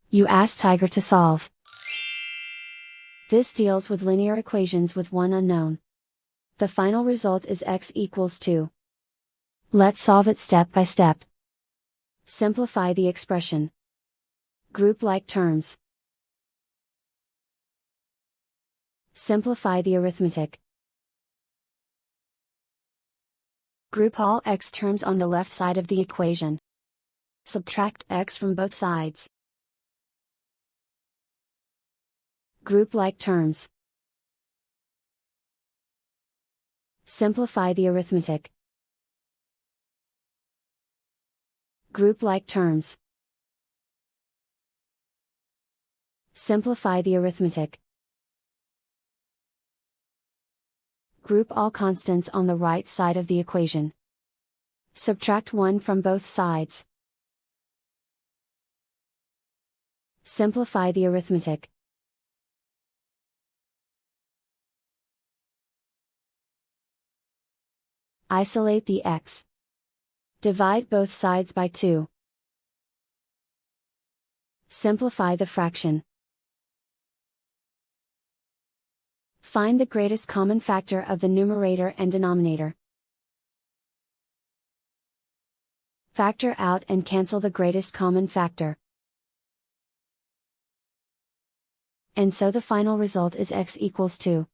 You ask Tiger to solve. This deals with linear equations with one unknown. The final result is x equals 2. Let's solve it step by step. Simplify the expression. Group like terms. Simplify the arithmetic. Group all x terms on the left side of the equation. Subtract x from both sides. Group like terms. Simplify the arithmetic. Group like terms. Simplify the arithmetic. Group all constants on the right side of the equation. Subtract 1 from both sides. Simplify the arithmetic. Isolate the x. Divide both sides by 2. Simplify the fraction. Find the greatest common factor of the numerator and denominator. Factor out and cancel the greatest common factor. And so the final result is x equals 2.